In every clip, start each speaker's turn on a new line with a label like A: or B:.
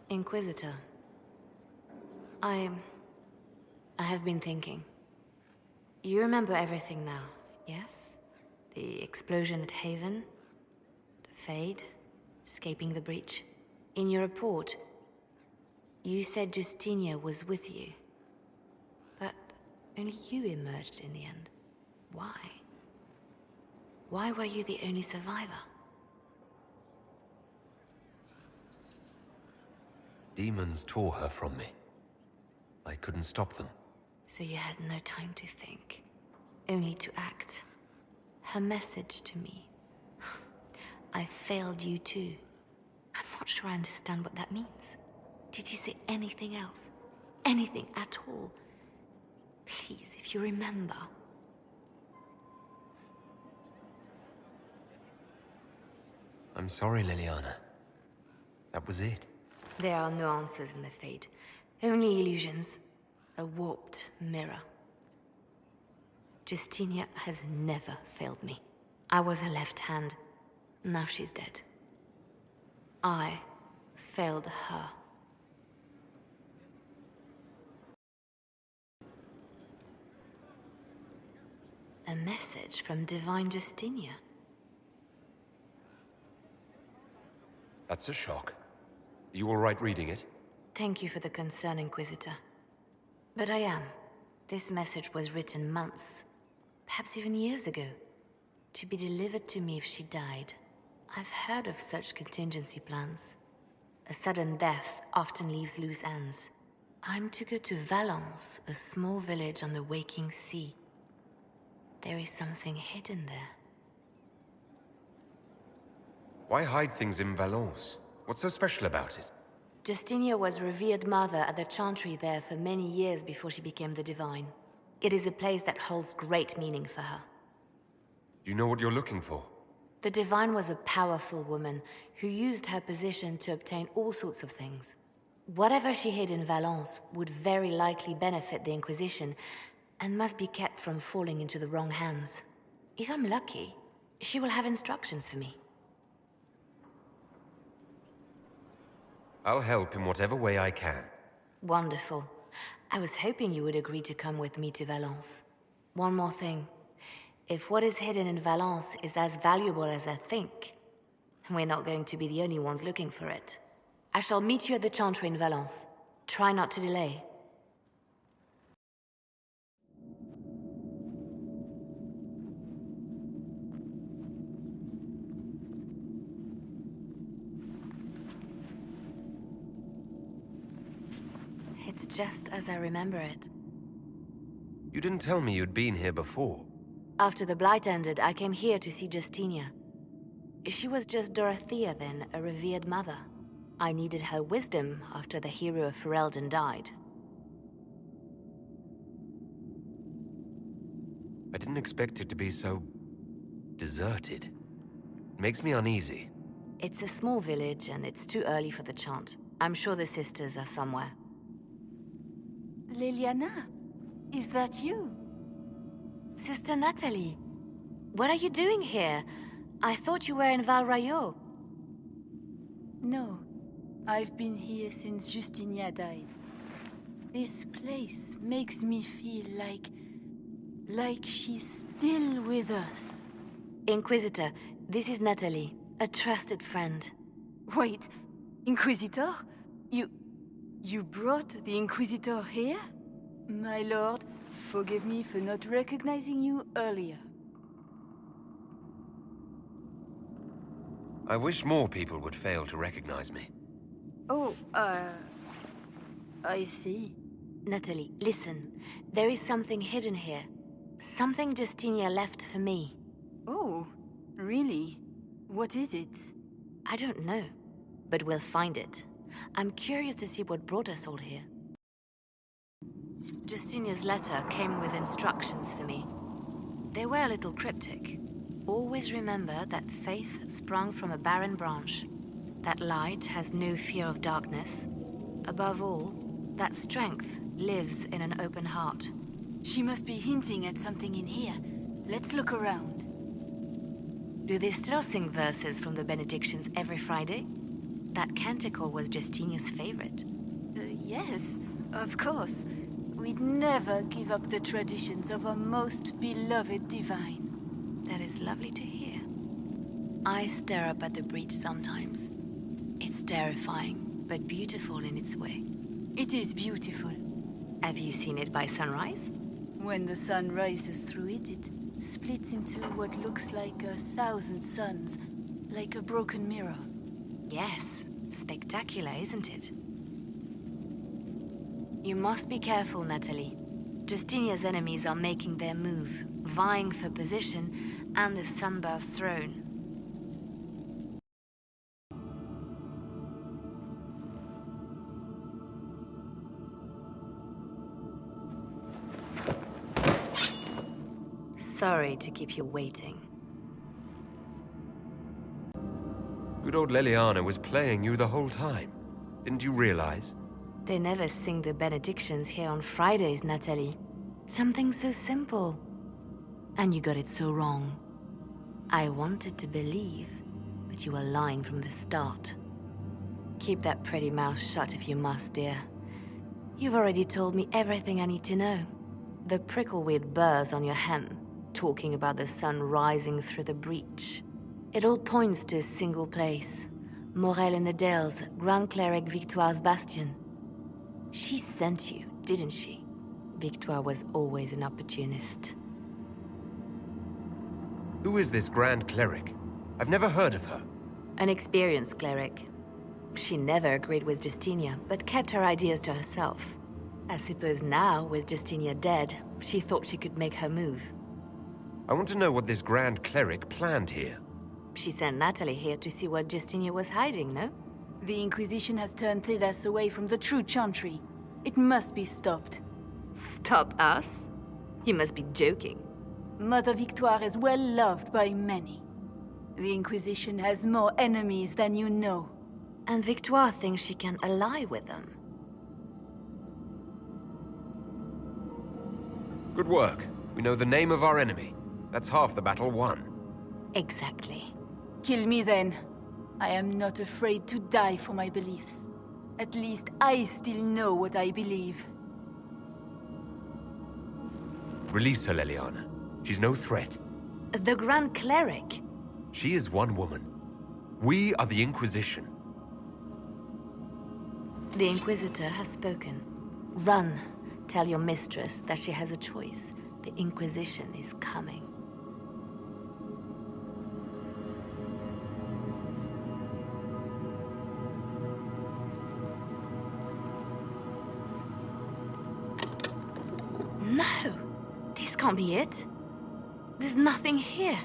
A: Inquisitor. I have been thinking. You remember everything now, yes? The explosion at Haven, the Fade, escaping the breach. In your report, you said Justinia was with you. But only you emerged in the end. Why? Why were you the only survivor?
B: Demons tore her from me. I couldn't stop them.
A: So you had no time to think, only to act. Her message to me. I failed you too. I'm not sure I understand what that means. Did you say anything else? Anything at all? Please, if you remember.
B: I'm sorry, Leliana. That was it.
A: There are no answers in the Fate. Only illusions. A warped mirror. Justinia has never failed me. I was her left hand. Now she's dead. I failed her. A message from Divine Justinia.
B: That's a shock. You all right reading it?
A: Thank you for the concern, Inquisitor. But I am. This message was written months, perhaps even years ago, to be delivered to me if she died. I've heard of such contingency plans. A sudden death often leaves loose ends. I'm to go to Valence, a small village on the waking sea. There is something hidden there.
B: Why hide things in Valence? What's so special about it?
A: Justinia was revered mother at the chantry there for many years before she became the Divine. It is a place that holds great meaning for her.
B: Do you know what you're looking for?
A: The Divine was a powerful woman who used her position to obtain all sorts of things. Whatever she hid in Valence would very likely benefit the Inquisition and must be kept from falling into the wrong hands. If I'm lucky, she will have instructions for me.
B: I'll help in whatever way I can.
A: Wonderful. I was hoping you would agree to come with me to Valence. One more thing. If what is hidden in Valence is as valuable as I think, we're not going to be the only ones looking for it. I shall meet you at the chantry in Valence. Try not to delay. It's just as I remember it.
B: You didn't tell me you'd been here before.
A: After the Blight ended, I came here to see Justinia. She was just Dorothea then, a revered mother. I needed her wisdom after the hero of Ferelden died.
B: I didn't expect it to be so... deserted. It makes me uneasy.
A: It's a small village and it's too early for the chant. I'm sure the sisters are somewhere.
C: Leliana, is that you?
A: Sister Natalie, what are you doing here? I thought you were in Val Rayo.
C: No, I've been here since Justinia died. This place makes me feel like she's still with us.
A: Inquisitor, this is Natalie, a trusted friend.
C: Wait, Inquisitor? You brought the Inquisitor here? My lord, forgive me for not recognizing you earlier.
B: I wish more people would fail to recognize me.
C: Oh, I see.
A: Natalie, listen. There is something hidden here. Something Justinia left for me.
C: Oh, really? What is it?
A: I don't know, but we'll find it. I'm curious to see what brought us all here. Justinia's letter came with instructions for me. They were a little cryptic. Always remember that faith sprung from a barren branch, that light has no fear of darkness. Above all, that strength lives in an open heart.
C: She must be hinting at something in here. Let's look around.
A: Do they still sing verses from the benedictions every Friday? That canticle was Justinia's favorite.
C: Yes, of course. We'd never give up the traditions of our most beloved divine.
A: That is lovely to hear. I stare up at the breach sometimes. It's terrifying, but beautiful in its way.
C: It is beautiful.
A: Have you seen it by sunrise?
C: When the sun rises through it, it splits into what looks like 1,000 suns, like a broken mirror.
A: Yes, spectacular, isn't it? You must be careful, Natalie. Justinia's enemies are making their move, vying for position and the Sunburst throne. Sorry to keep you waiting.
B: Good old Leliana was playing you the whole time. Didn't you realize?
A: They never sing the benedictions here on Fridays, Natalie. Something so simple. And you got it so wrong. I wanted to believe, but you were lying from the start. Keep that pretty mouth shut if you must, dear. You've already told me everything I need to know. The prickleweed burrs on your hem, talking about the sun rising through the breach. It all points to a single place. Morel in the Dales, Grand Cleric Victoire's bastion. She sent you, didn't she? Victoire was always an opportunist.
B: Who is this Grand Cleric? I've never heard of her.
A: An experienced cleric. She never agreed with Justinia, but kept her ideas to herself. I suppose now, with Justinia dead, she thought she could make her move.
B: I want to know what this Grand Cleric planned here.
A: She sent Natalie here to see what Justinia was hiding, no?
C: The Inquisition has turned Thedas away from the true chantry. It must be stopped.
A: Stop us? You must be joking.
C: Mother Victoire is well loved by many. The Inquisition has more enemies than you know.
A: And Victoire thinks she can ally with them.
B: Good work. We know the name of our enemy. That's half the battle won.
A: Exactly.
C: Kill me then. I am not afraid to die for my beliefs. At least I still know what I believe.
B: Release her, Leliana. She's no threat.
A: The Grand Cleric?
B: She is one woman. We are the Inquisition.
A: The Inquisitor has spoken. Run. Tell your mistress that she has a choice. The Inquisition is coming. No! This can't be it. There's nothing here.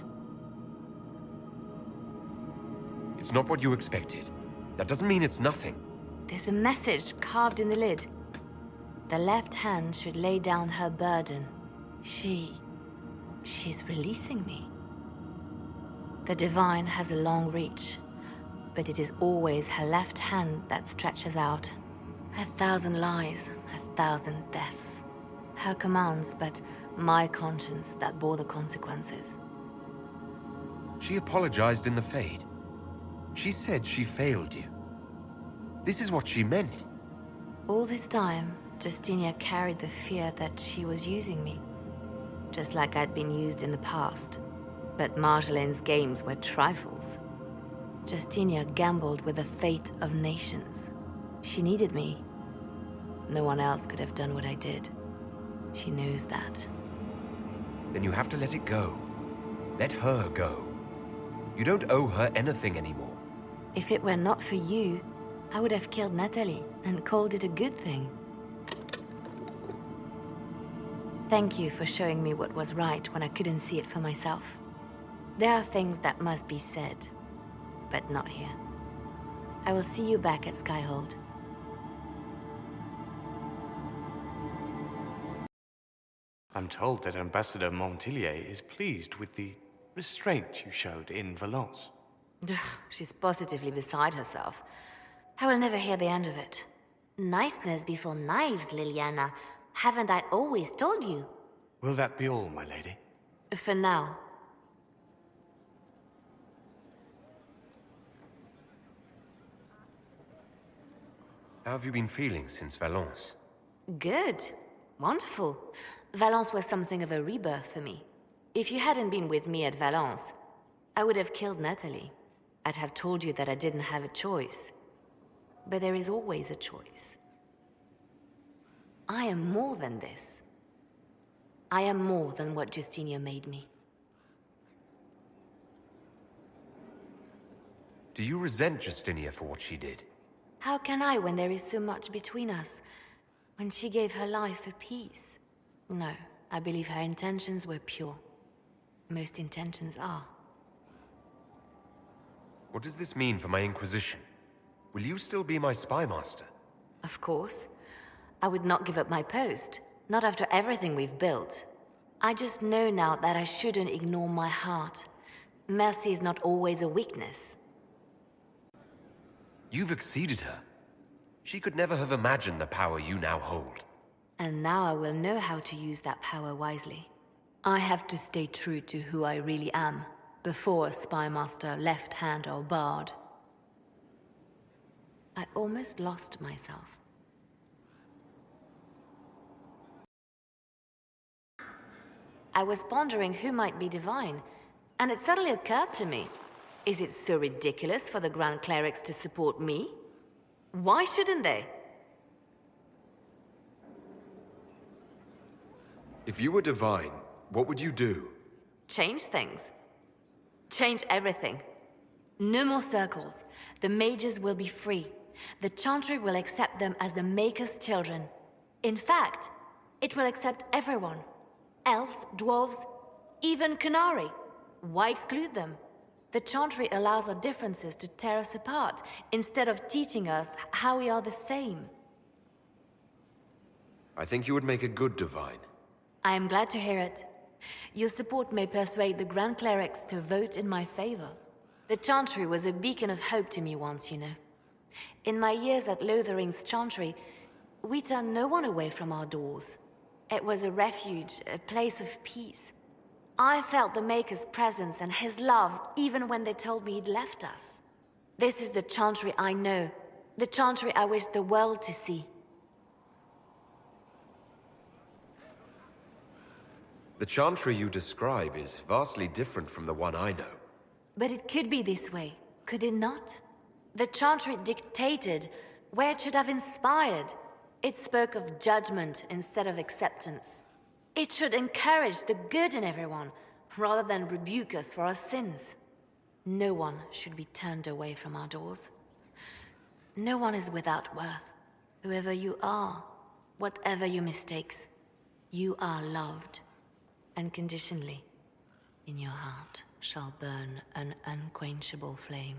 B: It's not what you expected. That doesn't mean it's nothing.
A: There's a message carved in the lid. The left hand should lay down her burden. She's releasing me. The Divine has a long reach, but it is always her left hand that stretches out. 1,000 lies, 1,000 deaths. Her commands, but my conscience that bore the consequences.
B: She apologized in the Fade. She said she failed you. This is what she meant.
A: All this time, Justinia carried the fear that she was using me. Just like I'd been used in the past. But Marjolaine's games were trifles. Justinia gambled with the fate of nations. She needed me. No one else could have done what I did. She knows that.
B: Then you have to let it go. Let her go. You don't owe her anything anymore.
A: If it were not for you, I would have killed Natalie and called it a good thing. Thank you for showing me what was right when I couldn't see it for myself. There are things that must be said, but not here. I will see you back at Skyhold.
D: I'm told that Ambassador Montillier is pleased with the restraint you showed in Valence.
A: She's positively beside herself. I will never hear the end of it.
E: Niceness before knives, Leliana. Haven't I always told you?
D: Will that be all, my lady?
A: For now.
B: How have you been feeling since Valence?
A: Good. Wonderful. Valence was something of a rebirth for me. If you hadn't been with me at Valence, I would have killed Natalie. I'd have told you that I didn't have a choice. But there is always a choice. I am more than this. I am more than what Justinia made me.
B: Do you resent Justinia for what she did?
A: How can I when there is so much between us? When she gave her life for peace? No, I believe her intentions were pure. Most intentions are.
B: What does this mean for my Inquisition? Will you still be my spy master?
A: Of course. I would not give up my post. Not after everything we've built. I just know now that I shouldn't ignore my heart. Mercy is not always a weakness.
B: You've exceeded her. She could never have imagined the power you now hold.
A: And now I will know how to use that power wisely. I have to stay true to who I really am, before a spy master, left hand or barred. I almost lost myself. I was pondering who might be divine, and it suddenly occurred to me. Is it so ridiculous for the Grand Clerics to support me? Why shouldn't they?
B: If you were divine, what would you do?
A: Change things. Change everything. No more circles. The mages will be free. The Chantry will accept them as the Maker's children. In fact, it will accept everyone. Elves, dwarves, even Canary. Why exclude them? The Chantry allows our differences to tear us apart, instead of teaching us how we are the same.
B: I think you would make a good divine.
A: I am glad to hear it. Your support may persuade the Grand Clerics to vote in my favor. The Chantry was a beacon of hope to me once, you know. In my years at Lothering's Chantry, we turned no one away from our doors. It was a refuge, a place of peace. I felt the Maker's presence and his love even when they told me he'd left us. This is the Chantry I know, the Chantry I wish the world to see.
B: The Chantry you describe is vastly different from the one I know.
A: But it could be this way, could it not? The Chantry dictated where it should have inspired. It spoke of judgment instead of acceptance. It should encourage the good in everyone, rather than rebuke us for our sins. No one should be turned away from our doors. No one is without worth. Whoever you are, whatever your mistakes, you are loved. Unconditionally, in your heart shall burn an unquenchable flame.